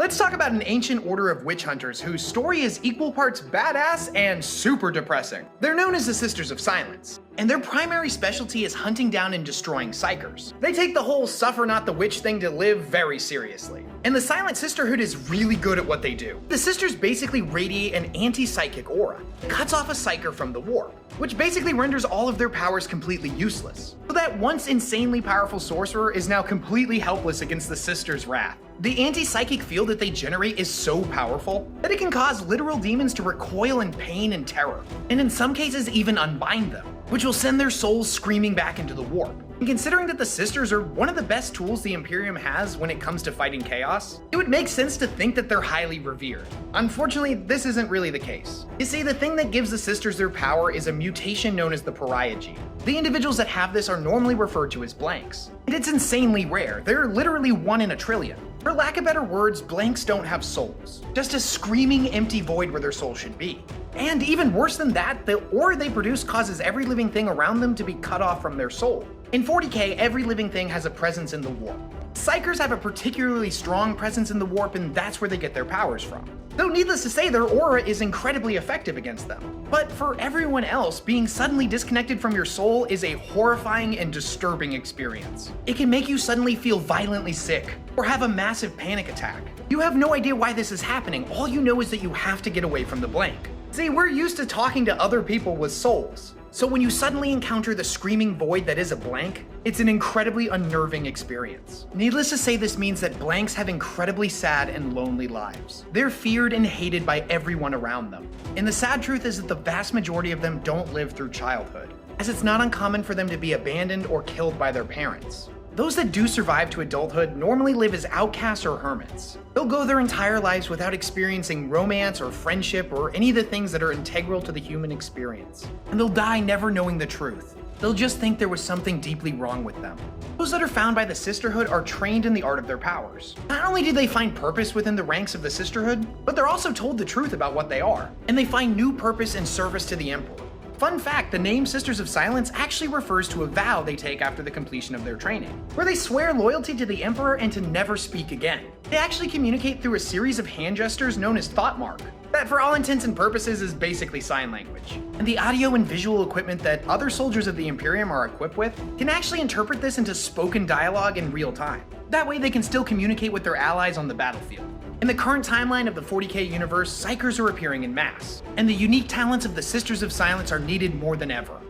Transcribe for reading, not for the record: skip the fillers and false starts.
Let's talk about an ancient order of witch hunters whose story is equal parts badass and super depressing. They're known as the Sisters of Silence, and their primary specialty is hunting down and destroying psykers. They take the whole suffer not the witch thing to live very seriously. And the Silent Sisterhood is really good at what they do. The sisters basically radiate an anti-psychic aura. It cuts off a psyker from the warp, which basically renders all of their powers completely useless. So that once insanely powerful sorcerer is now completely helpless against the sisters' wrath. The anti-psychic field that they generate is so powerful that it can cause literal demons to recoil in pain and terror, and in some cases even unbind them, which will send their souls screaming back into the warp. And considering that the sisters are one of the best tools the Imperium has when it comes to fighting chaos, it would make sense to think that they're highly revered. Unfortunately, this isn't really the case. You see, the thing that gives the sisters their power is a mutation known as the pariah gene. The individuals that have this are normally referred to as blanks, and it's insanely rare. They're literally 1 in a trillion. For lack of better words, blanks don't have souls, just a screaming empty void where their soul should be. And even worse than that, the aura they produce causes every living thing around them to be cut off from their soul. In 40k, every living thing has a presence in the warp. Psykers have a particularly strong presence in the warp, and that's where they get their powers from. Though needless to say, their aura is incredibly effective against them. But for everyone else, being suddenly disconnected from your soul is a horrifying and disturbing experience. It can make you suddenly feel violently sick, or have a massive panic attack. You have no idea why this is happening, all you know is that you have to get away from the blank. See, we're used to talking to other people with souls. So when you suddenly encounter the screaming void that is a blank, it's an incredibly unnerving experience. Needless to say, this means that blanks have incredibly sad and lonely lives. They're feared and hated by everyone around them. And the sad truth is that the vast majority of them don't live through childhood, as it's not uncommon for them to be abandoned or killed by their parents. Those that do survive to adulthood normally live as outcasts or hermits. They'll go their entire lives without experiencing romance or friendship or any of the things that are integral to the human experience. And they'll die never knowing the truth. They'll just think there was something deeply wrong with them. Those that are found by the Sisterhood are trained in the art of their powers. Not only do they find purpose within the ranks of the Sisterhood, but they're also told the truth about what they are. And they find new purpose and service to the Emperor. Fun fact, the name Sisters of Silence actually refers to a vow they take after the completion of their training, where they swear loyalty to the Emperor and to never speak again. They actually communicate through a series of hand gestures known as thought mark, that for all intents and purposes is basically sign language. And the audio and visual equipment that other soldiers of the Imperium are equipped with can actually interpret this into spoken dialogue in real time. That way they can still communicate with their allies on the battlefield. In the current timeline of the 40k universe, psykers are appearing in mass, and the unique talents of the Sisters of Silence are needed more than ever.